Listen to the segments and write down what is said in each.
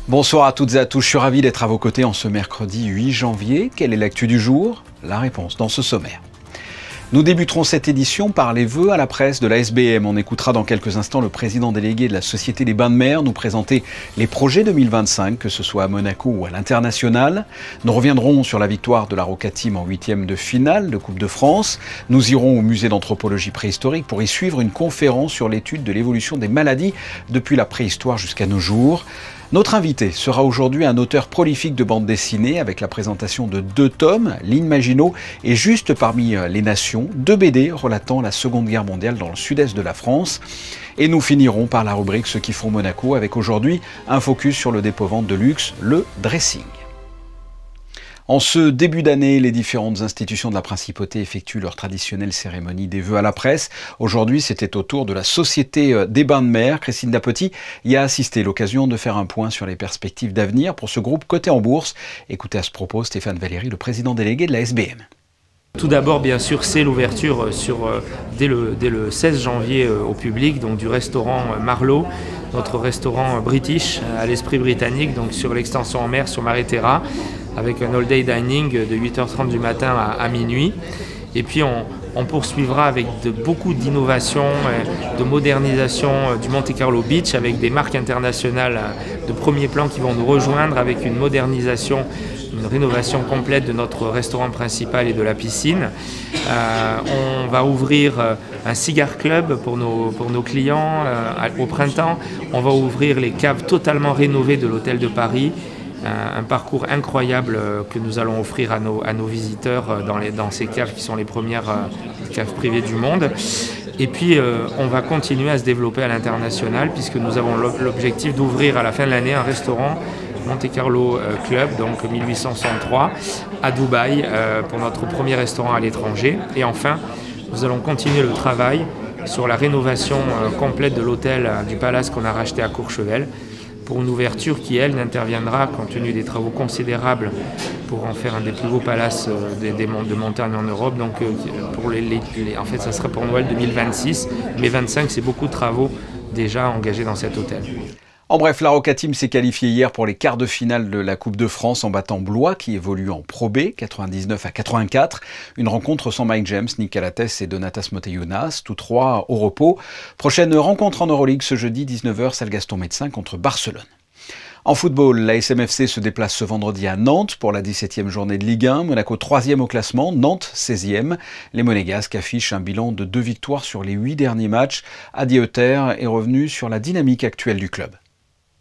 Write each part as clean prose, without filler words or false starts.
Bonsoir à toutes et à tous, je suis ravi d'être à vos côtés en ce mercredi 8 janvier. Quelle est l'actu du jour? La réponse dans ce sommaire. Nous débuterons cette édition par les vœux à la presse de la SBM. On écoutera dans quelques instants le président délégué de la Société des Bains de Mer nous présenter les projets 2025, que ce soit à Monaco ou à l'international. Nous reviendrons sur la victoire de la Roca Team en 8e de finale de Coupe de France. Nous irons au musée d'anthropologie préhistorique pour y suivre une conférence sur l'étude de l'évolution des maladies depuis la préhistoire jusqu'à nos jours. Notre invité sera aujourd'hui un auteur prolifique de bande dessinée avec la présentation de 2 tomes, Ligne Maginot et Juste parmi les nations, 2 BD relatant la Seconde Guerre mondiale dans le sud-est de la France. Et nous finirons par la rubrique Ceux qui font Monaco avec aujourd'hui un focus sur le dépôt-vente de luxe, le dressing. En ce début d'année, les différentes institutions de la Principauté effectuent leur traditionnelle cérémonie des vœux à la presse. Aujourd'hui, c'était au tour de la Société des Bains de Mer. Christine Dapoty y a assisté, l'occasion de faire un point sur les perspectives d'avenir pour ce groupe coté en bourse. Écoutez à ce propos Stéphane Valéry, le président délégué de la SBM. Tout d'abord, bien sûr, c'est l'ouverture dès le 16 janvier au public donc du restaurant Marlowe, notre restaurant british à l'esprit britannique, donc sur l'extension en mer, sur Maréterra, avec un all-day dining de 8h30 du matin à minuit. Et puis on poursuivra avec beaucoup d'innovations, de modernisation du Monte Carlo Beach avec des marques internationales de premier plan qui vont nous rejoindre avec une modernisation, une rénovation complète de notre restaurant principal et de la piscine. On va ouvrir un cigar club pour nos clients au printemps. On va ouvrir les caves totalement rénovées de l'hôtel de Paris. Un parcours incroyable que nous allons offrir à nos visiteurs dans ces caves qui sont les premières caves privées du monde. Et puis on va continuer à se développer à l'international puisque nous avons l'objectif d'ouvrir à la fin de l'année un restaurant Monte Carlo Club, donc 1863, à Dubaï pour notre premier restaurant à l'étranger. Et enfin, nous allons continuer le travail sur la rénovation complète de l'hôtel du Palace qu'on a racheté à Courchevel, pour une ouverture qui, elle, n'interviendra, compte tenu des travaux considérables pour en faire un des plus beaux palaces de montagne en Europe. Donc, en fait, ça sera pour Noël 2026, mais 25, c'est beaucoup de travaux déjà engagés dans cet hôtel. En bref, la Roca Team s'est qualifiée hier pour les quarts de finale de la Coupe de France en battant Blois, qui évolue en Pro B, 99-84. Une rencontre sans Mike James, Nick Calates et Donatas Moteyounas, tous 3 au repos. Prochaine rencontre en Euroleague ce jeudi, 19h, salle Gaston Médecin contre Barcelone. En football, la SMFC se déplace ce vendredi à Nantes pour la 17e journée de Ligue 1. Monaco 3e au classement, Nantes 16e. Les Monégasques affichent un bilan de 2 victoires sur les 8 derniers matchs. Adi Hütter est revenu sur la dynamique actuelle du club.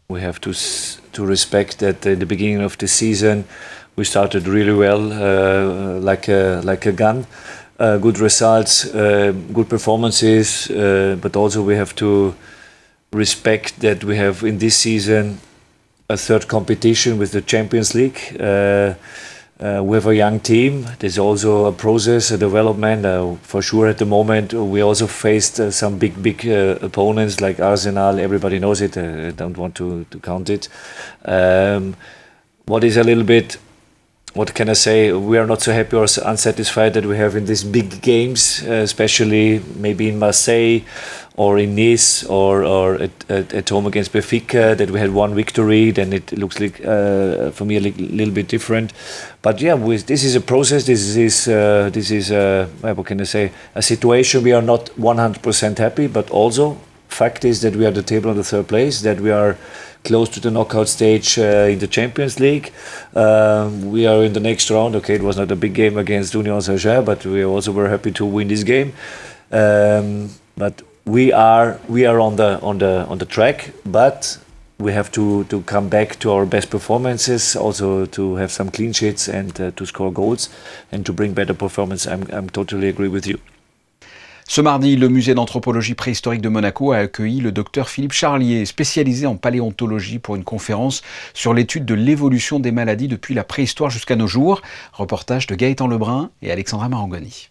We have to respect that at the beginning of the season we started really well, like a gun. Good results, good performances, but also we have to respect that we have in this season a third competition with the Champions League. We have a young team. There's also a process, a development. For sure, at the moment, we also faced some big opponents like Arsenal. Everybody knows it. I don't want to count it. What is a little bit, what can I say? We are not so happy or unsatisfied that we have in these big games, especially maybe in Marseille or in Nice or at home against Benfica, that we had 1 victory. Then it looks like for me a little bit different. But yeah, this is a process. This is what can I say? A situation we are not 100% happy, but also fact is that we are at the table on the 3rd place, that we are close to the knockout stage in the Champions League. We are in the next round. Okay, it was not a big game against Union Saint-Germain, but we also were happy to win this game. But we are on the track, but we have to come back to our best performances, also to have some clean sheets and to score goals and to bring better performance. I'm totally agree with you. Ce mardi, le musée d'anthropologie préhistorique de Monaco a accueilli le docteur Philippe Charlier, spécialisé en paléontologie, pour une conférence sur l'étude de l'évolution des maladies depuis la préhistoire jusqu'à nos jours. Reportage de Gaëtan Lebrun et Alexandra Marangoni.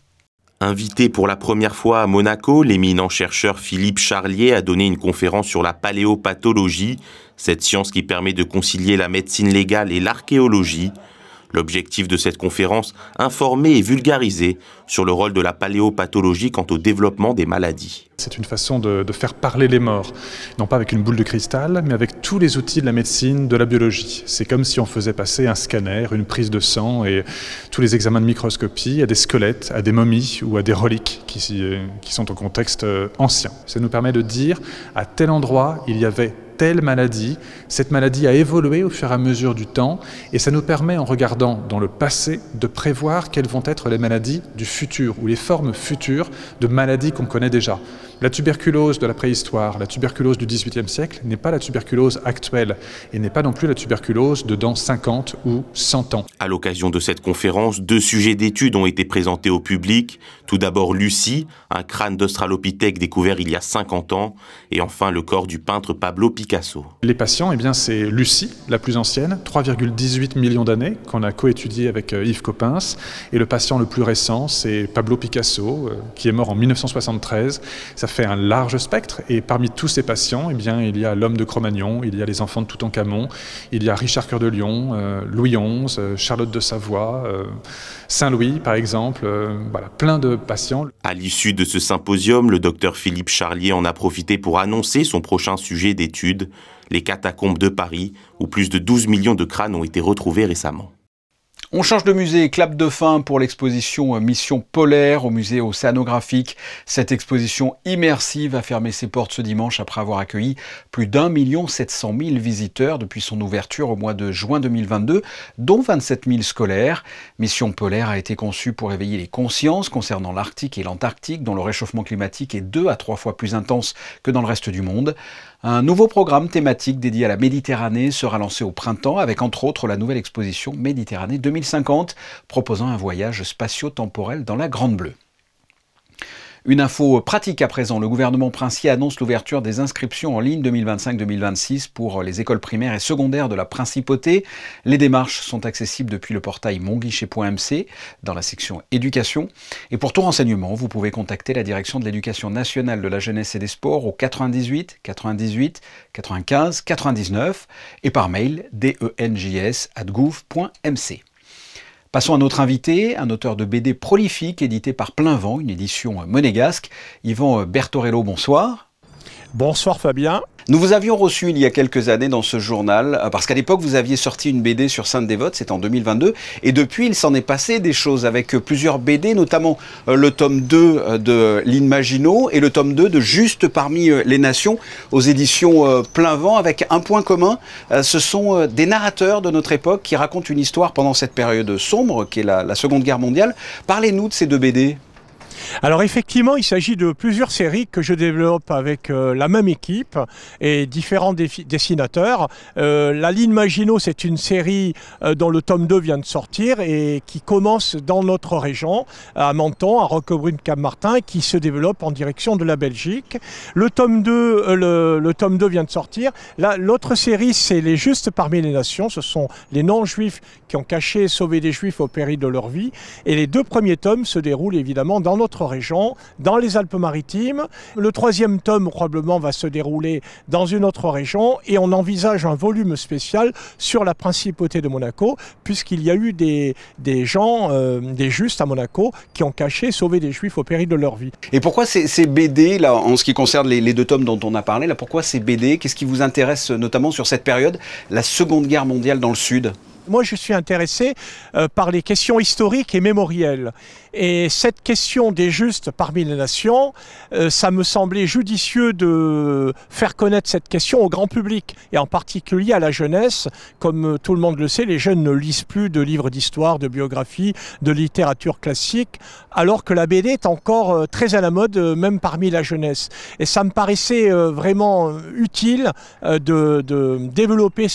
Invité pour la première fois à Monaco, l'éminent chercheur Philippe Charlier a donné une conférence sur la paléopathologie, cette science qui permet de concilier la médecine légale et l'archéologie. L'objectif de cette conférence, informer et vulgariser sur le rôle de la paléopathologie quant au développement des maladies. C'est une façon de faire parler les morts, non pas avec une boule de cristal, mais avec tous les outils de la médecine, de la biologie. C'est comme si on faisait passer un scanner, une prise de sang et tous les examens de microscopie à des squelettes, à des momies ou à des reliques qui sont au contexte ancien. Ça nous permet de dire à tel endroit il y avait telle maladie, cette maladie a évolué au fur et à mesure du temps et ça nous permet en regardant dans le passé de prévoir quelles vont être les maladies du futur ou les formes futures de maladies qu'on connaît déjà. La tuberculose de la préhistoire, la tuberculose du XVIIIe siècle n'est pas la tuberculose actuelle et n'est pas non plus la tuberculose de dans 50 ou 100 ans. À l'occasion de cette conférence, 2 sujets d'études ont été présentés au public. Tout d'abord Lucie, un crâne d'Australopithèque découvert il y a 50 ans, et enfin le corps du peintre Pablo Picasso. Les patients, eh bien, c'est Lucie, la plus ancienne, 3,18 millions d'années, qu'on a coétudié avec Yves Coppens, et le patient le plus récent, c'est Pablo Picasso, qui est mort en 1973. Ça fait un large spectre, et parmi tous ces patients, eh bien, il y a l'homme de Cro-Magnon, il y a les enfants de Toutankhamon, il y a Richard Cœur de Lion, Louis XI, Charlotte de Savoie, Saint-Louis par exemple, voilà, plein de patients. À l'issue de ce symposium, le docteur Philippe Charlier en a profité pour annoncer son prochain sujet d'étude, les catacombes de Paris, où plus de 12 millions de crânes ont été retrouvés récemment. On change de musée, clap de fin pour l'exposition Mission Polaire au musée océanographique. Cette exposition immersive a fermé ses portes ce dimanche après avoir accueilli plus d'1 700 000 visiteurs depuis son ouverture au mois de juin 2022, dont 27 000 scolaires. Mission Polaire a été conçue pour éveiller les consciences concernant l'Arctique et l'Antarctique, dont le réchauffement climatique est 2 à 3 fois plus intense que dans le reste du monde. Un nouveau programme thématique dédié à la Méditerranée sera lancé au printemps avec entre autres la nouvelle exposition Méditerranée 2050 proposant un voyage spatio-temporel dans la Grande Bleue. Une info pratique à présent, le gouvernement princier annonce l'ouverture des inscriptions en ligne 2025-2026 pour les écoles primaires et secondaires de la Principauté. Les démarches sont accessibles depuis le portail monguichet.mc dans la section éducation. Et pour tout renseignement, vous pouvez contacter la direction de l'éducation nationale de la jeunesse et des sports au 98 98 95 99 et par mail denjs@gouv.mc. Passons à notre invité, un auteur de BD prolifique édité par Plein Vent, une édition monégasque. Yvan Bertorello, bonsoir. Bonsoir Fabien. Nous vous avions reçu il y a quelques années dans ce journal, parce qu'à l'époque vous aviez sorti une BD sur Sainte-Dévote, c'était en 2022, et depuis il s'en est passé des choses avec plusieurs BD, notamment le tome 2 de Lynn Maginot et le tome 2 de Juste parmi les nations aux éditions Plein Vent, avec un point commun, ce sont des narrateurs de notre époque qui racontent une histoire pendant cette période sombre qu'est la Seconde Guerre mondiale. Parlez-nous de ces 2 BD. Alors effectivement, il s'agit de plusieurs séries que je développe avec la même équipe et différents dessinateurs. La Lynn Maginot, c'est une série dont le tome 2 vient de sortir et qui commence dans notre région, à Menton, à Roquebrune-Cap-Martin, qui se développe en direction de la Belgique. Le tome 2, le tome 2 vient de sortir. L'autre série, c'est Les Justes parmi les nations. Ce sont les non-juifs qui ont caché et sauvé des juifs au péril de leur vie. Et les 2 premiers tomes se déroulent évidemment dans notre région, dans les Alpes-Maritimes. Le 3e tome probablement va se dérouler dans une autre région et on envisage un volume spécial sur la Principauté de Monaco puisqu'il y a eu des gens, des justes à Monaco qui ont caché et sauvé des juifs au péril de leur vie. Et pourquoi ces BD, là, en ce qui concerne les 2 tomes dont on a parlé, là, pourquoi ces BD? Qu'est-ce qui vous intéresse notamment sur cette période, la Seconde Guerre mondiale dans le Sud? Moi, je suis intéressé par les questions historiques et mémorielles. Et cette question des justes parmi les nations, ça me semblait judicieux de faire connaître cette question au grand public, et en particulier à la jeunesse. Comme tout le monde le sait, les jeunes ne lisent plus de livres d'histoire, de biographie, de littérature classique, alors que la BD est encore très à la mode, même parmi la jeunesse. Et ça me paraissait vraiment utile de développer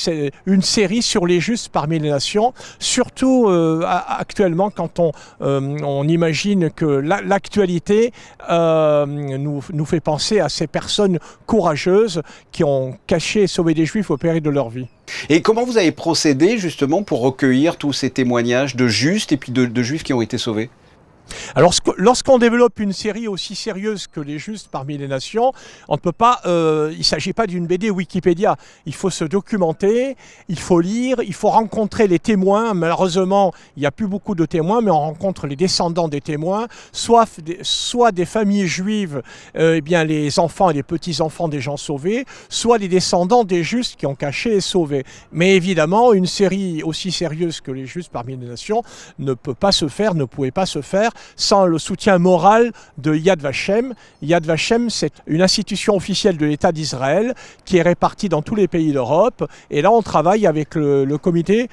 une série sur les justes parmi les nations, surtout actuellement quand on imagine que l'actualité nous fait penser à ces personnes courageuses qui ont caché et sauvé des juifs au péril de leur vie. Et comment vous avez procédé justement pour recueillir tous ces témoignages de justes et puis de juifs qui ont été sauvés ? Alors, lorsqu'on développe une série aussi sérieuse que Les Justes parmi les nations, on ne peut pas, il ne s'agit pas d'une BD Wikipédia. Il faut se documenter, il faut lire, il faut rencontrer les témoins. Malheureusement, il n'y a plus beaucoup de témoins, mais on rencontre les descendants des témoins, soit des familles juives, eh bien, les enfants et les petits-enfants des gens sauvés, soit les descendants des Justes qui ont caché et sauvé. Mais évidemment, une série aussi sérieuse que Les Justes parmi les nations ne pouvait pas se faire sans le soutien moral de Yad Vashem. Yad Vashem, c'est une institution officielle de l'État d'Israël qui est répartie dans tous les pays d'Europe. Et là, on travaille avec le comité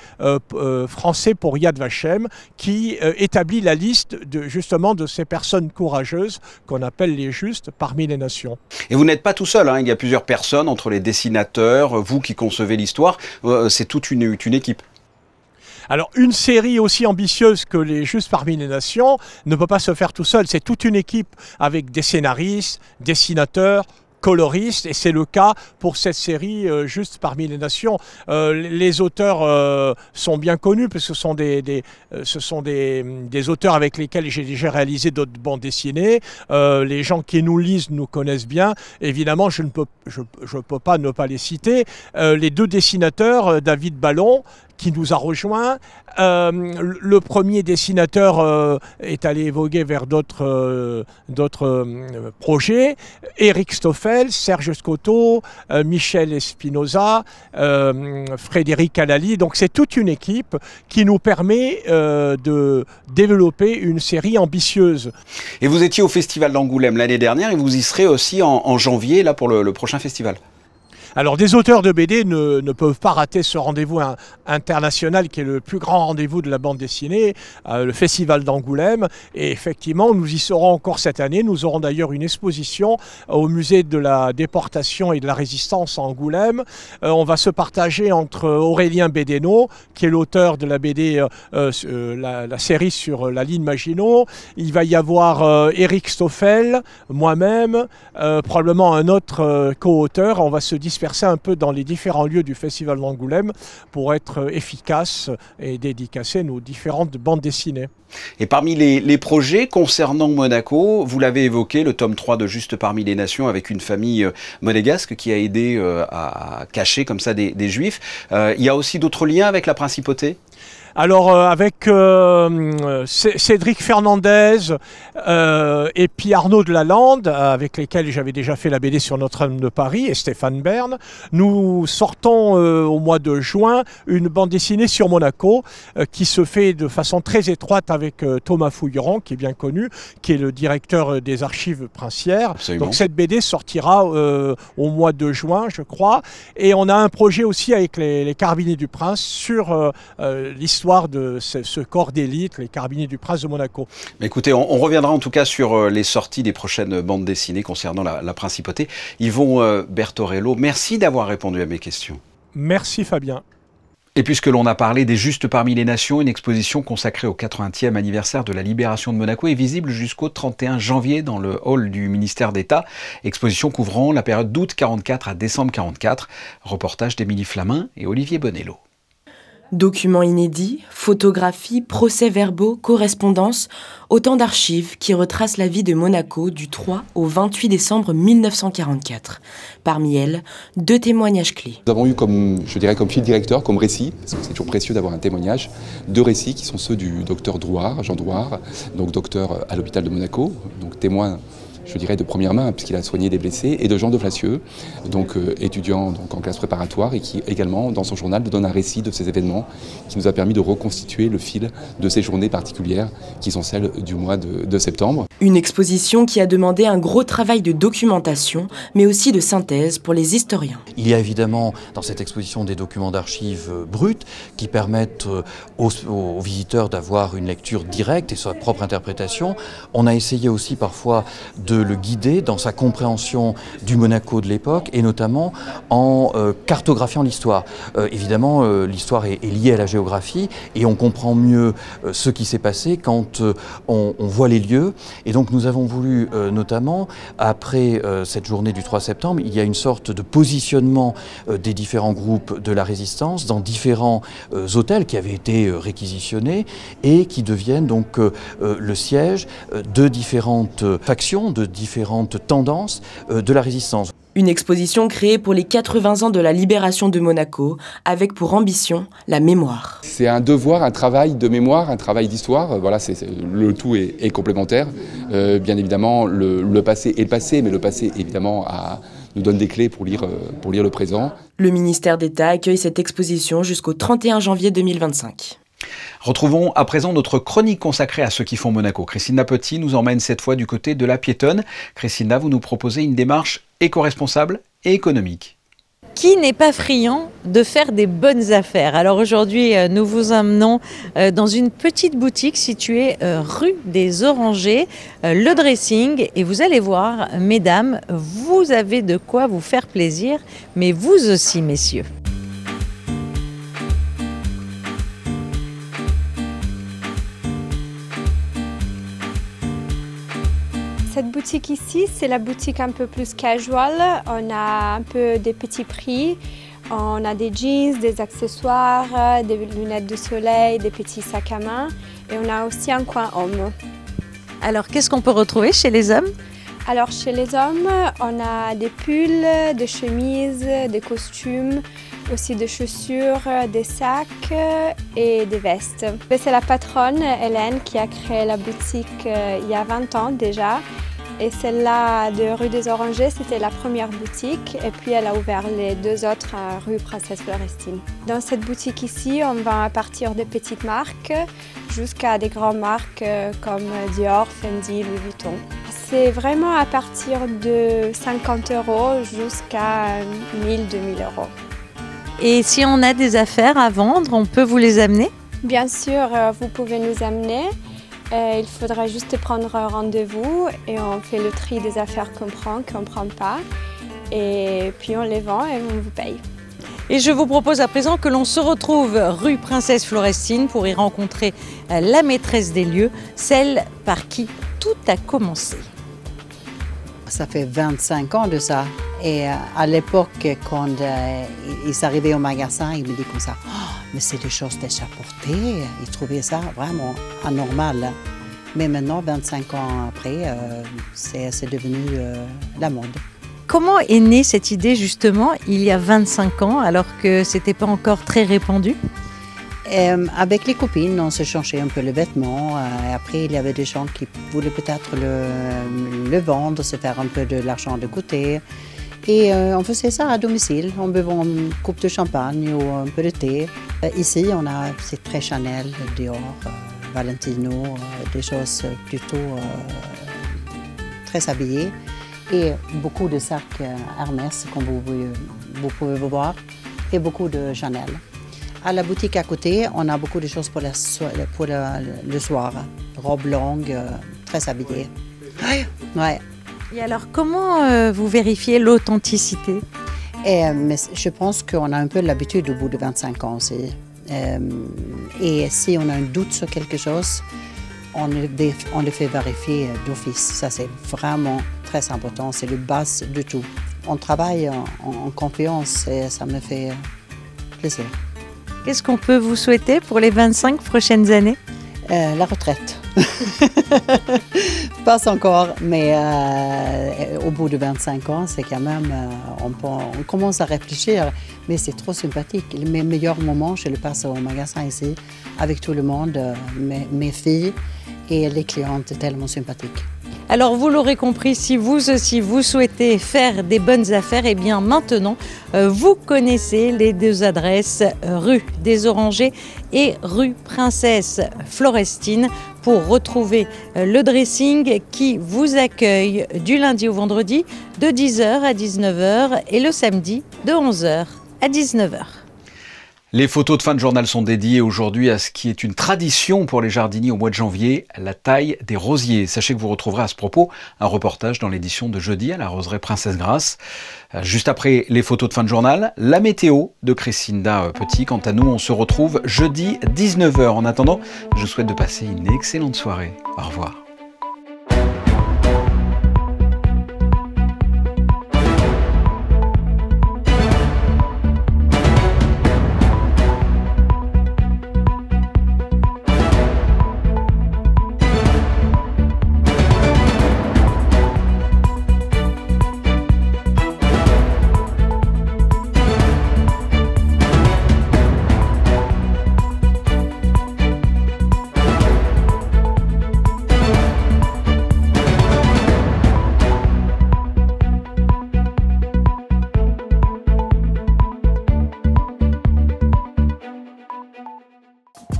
français pour Yad Vashem qui établit la liste justement de ces personnes courageuses qu'on appelle les justes parmi les nations. Et vous n'êtes pas tout seul, hein. Il y a plusieurs personnes entre les dessinateurs, vous qui concevez l'histoire, c'est toute une équipe. Alors, une série aussi ambitieuse que Les Justes parmi les nations ne peut pas se faire tout seul. C'est toute une équipe avec des scénaristes, dessinateurs, coloristes, et c'est le cas pour cette série Justes parmi les nations. Les auteurs sont bien connus, parce que ce sont des auteurs avec lesquels j'ai déjà réalisé d'autres bandes dessinées. Les gens qui nous lisent nous connaissent bien. Évidemment, je peux pas ne pas les citer. Les deux dessinateurs, David Ballon, qui nous a rejoints. Le premier dessinateur est allé évoluer vers d'autres projets. Éric Stoffel, Serge Scotto, Michel Espinoza, Frédéric Alali. Donc c'est toute une équipe qui nous permet de développer une série ambitieuse. Et vous étiez au Festival d'Angoulême l'année dernière et vous y serez aussi en janvier là, pour le prochain festival. Alors, des auteurs de BD ne peuvent pas rater ce rendez-vous international qui est le plus grand rendez-vous de la bande dessinée, le Festival d'Angoulême. Et effectivement, nous y serons encore cette année. Nous aurons d'ailleurs une exposition au musée de la déportation et de la résistance à Angoulême. On va se partager entre Aurélien Bédéno, qui est l'auteur de la BD, la série sur la ligne Maginot. Il va y avoir Éric Stoffel, moi-même, probablement un autre co-auteur. On va se disperser un peu dans les différents lieux du Festival d'Angoulême pour être efficace et dédicacer nos différentes bandes dessinées. Et parmi les projets concernant Monaco, vous l'avez évoqué, le tome 3 de Justes parmi les nations avec une famille monégasque qui a aidé à cacher comme ça des juifs. Il y a aussi d'autres liens avec la principauté ? Alors avec Cédric Fernandez et puis Arnaud de Lalande, avec lesquels j'avais déjà fait la BD sur Notre-Dame de Paris, et Stéphane Bern, nous sortons au mois de juin une bande dessinée sur Monaco qui se fait de façon très étroite avec Thomas Fouilleron, qui est bien connu, qui est le directeur des archives princières. Absolument. Donc cette BD sortira au mois de juin, je crois. Et on a un projet aussi avec les Carabiniers du Prince sur l'histoire de ce corps d'élite, les Carabiniers du Prince de Monaco. Mais écoutez, on reviendra en tout cas sur les sorties des prochaines bandes dessinées concernant la principauté. Yvon Bertorello, merci d'avoir répondu à mes questions. Merci Fabien. Et puisque l'on a parlé des Justes parmi les nations, une exposition consacrée au 80e anniversaire de la libération de Monaco est visible jusqu'au 31 janvier dans le hall du ministère d'État. Exposition couvrant la période d'août 44 à décembre 44. Reportage d'Émilie Flamin et Olivier Bonello. Documents inédits, photographies, procès-verbaux, correspondances, autant d'archives qui retracent la vie de Monaco du 3 au 28 décembre 1944. Parmi elles, 2 témoignages clés. Nous avons eu comme fil directeur, comme récit, parce que c'est toujours précieux d'avoir un témoignage, 2 récits qui sont ceux du docteur Drouard, Jean Drouard, donc docteur à l'hôpital de Monaco, donc témoin, je dirais, de première main, puisqu'il a soigné des blessés, et de Jean de Flacieux, donc étudiant donc, en classe préparatoire, et qui également, dans son journal, donne un récit de ces événements qui nous a permis de reconstituer le fil de ces journées particulières, qui sont celles du mois de septembre. Une exposition qui a demandé un gros travail de documentation, mais aussi de synthèse pour les historiens. Il y a évidemment dans cette exposition des documents d'archives bruts qui permettent aux visiteurs d'avoir une lecture directe et sa propre interprétation. On a essayé aussi parfois de le guider dans sa compréhension du Monaco de l'époque et notamment en cartographiant l'histoire. Évidemment, l'histoire est liée à la géographie et on comprend mieux ce qui s'est passé quand on voit les lieux. Et donc nous avons voulu notamment, après cette journée du 3 septembre, il y a une sorte de positionnement des différents groupes de la résistance dans différents hôtels qui avaient été réquisitionnés et qui deviennent donc le siège de différentes factions, de différentes tendances de la résistance. Une exposition créée pour les 80 ans de la libération de Monaco, avec pour ambition la mémoire. C'est un devoir, un travail de mémoire, un travail d'histoire. Voilà, le tout est complémentaire. Bien évidemment, le passé est le passé, mais le passé, évidemment, nous donne des clés pour lire le présent. Le ministère d'État accueille cette exposition jusqu'au 31 janvier 2025. Retrouvons à présent notre chronique consacrée à ceux qui font Monaco. Christina Petit nous emmène cette fois du côté de la piétonne. Christina, vous nous proposez une démarche éco-responsable et économique. Qui n'est pas friand de faire des bonnes affaires? Alors aujourd'hui, nous vous emmenons dans une petite boutique située rue des Orangers, Le Dressing. Et vous allez voir, mesdames, vous avez de quoi vous faire plaisir, mais vous aussi, messieurs. Cette boutique ici, c'est la boutique un peu plus casual. On a un peu des petits prix. On a des jeans, des accessoires, des lunettes de soleil, des petits sacs à main. Et on a aussi un coin homme. Alors, qu'est-ce qu'on peut retrouver chez les hommes? Alors, chez les hommes, on a des pulls, des chemises, des costumes, aussi des chaussures, des sacs et des vestes. C'est la patronne, Hélène, qui a créé la boutique il y a 20 ans déjà. Et celle-là de rue des Orangers, c'était la première boutique. Et puis elle a ouvert les deux autres à rue Princesse Florestine. Dans cette boutique ici, on vend à partir de petites marques jusqu'à des grandes marques comme Dior, Fendi, Louis Vuitton. C'est vraiment à partir de 50 € jusqu'à 1000, 2000 €. Et si on a des affaires à vendre, on peut vous les amener? Bien sûr, vous pouvez nous amener. Il faudra juste prendre un rendez-vous et on fait le tri des affaires qu'on prend pas. Et puis on les vend et on vous paye. Et je vous propose à présent que l'on se retrouve rue Princesse Florestine pour y rencontrer la maîtresse des lieux, celle par qui tout a commencé. Ça fait 25 ans de ça. Et à l'époque, quand ils arrivaient au magasin, ils me disaient comme ça, oh, mais c'est des choses déjà portées. Ils trouvaient ça vraiment anormal. Mais maintenant, 25 ans après, c'est devenu la mode. Comment est née cette idée justement il y a 25 ans alors que ce n'était pas encore très répandu? Avec les copines, on se changeait un peu les vêtements. Après, il y avait des gens qui voulaient peut-être le vendre, se faire un peu de l'argent de côté. Et on faisait ça à domicile, en buvant une coupe de champagne ou un peu de thé. Ici, c'est très Chanel, Dior, Valentino, des choses plutôt très habillées. Et beaucoup de sacs Hermès, comme vous pouvez voir, et beaucoup de Chanel. À la boutique à côté, on a beaucoup de choses pour le soir. Robe longue, très habillée. Ouais. Et alors, comment vous vérifiez l'authenticité? Mais je pense qu'on a un peu l'habitude au bout de 25 ans aussi. Et si on a un doute sur quelque chose, on le fait vérifier d'office. Ça, c'est vraiment très important. C'est le base de tout. On travaille en confiance et ça me fait plaisir. Qu'est-ce qu'on peut vous souhaiter pour les 25 prochaines années? La retraite. Pas encore, mais au bout de 25 ans, c'est quand même, on commence à réfléchir, mais c'est trop sympathique. Mes meilleurs moments, je les passe au magasin ici, avec tout le monde, mes filles et les clientes tellement sympathiques. Alors vous l'aurez compris, si vous aussi vous souhaitez faire des bonnes affaires, et bien maintenant vous connaissez les deux adresses, rue des Orangers et rue Princesse Florestine, pour retrouver le dressing qui vous accueille du lundi au vendredi de 10h à 19h et le samedi de 11h à 19h. Les photos de fin de journal sont dédiées aujourd'hui à ce qui est une tradition pour les jardiniers au mois de janvier, la taille des rosiers. Sachez que vous retrouverez à ce propos un reportage dans l'édition de jeudi à la roseraie Princesse Grasse. Juste après les photos de fin de journal, la météo de Christinda Petit. Quant à nous, on se retrouve jeudi 19h. En attendant, je vous souhaite de passer une excellente soirée. Au revoir.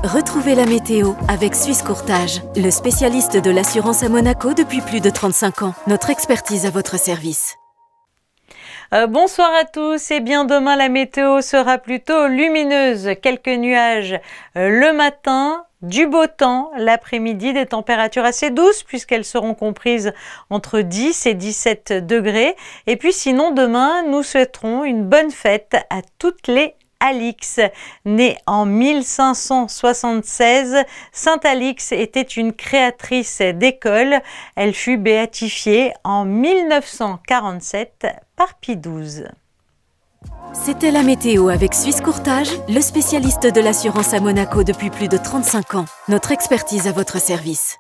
Retrouvez la météo avec Suisse Courtage, le spécialiste de l'assurance à Monaco depuis plus de 35 ans. Notre expertise à votre service. Bonsoir à tous. Et bien demain, la météo sera plutôt lumineuse. Quelques nuages le matin, du beau temps l'après-midi, des températures assez douces puisqu'elles seront comprises entre 10 et 17 degrés. Et puis sinon, demain, nous souhaiterons une bonne fête à toutes les Alix. Née en 1576, Sainte Alix était une créatrice d'école. Elle fut béatifiée en 1947 par Pie XII. C'était la météo avec Suisse Courtage, le spécialiste de l'assurance à Monaco depuis plus de 35 ans. Notre expertise à votre service.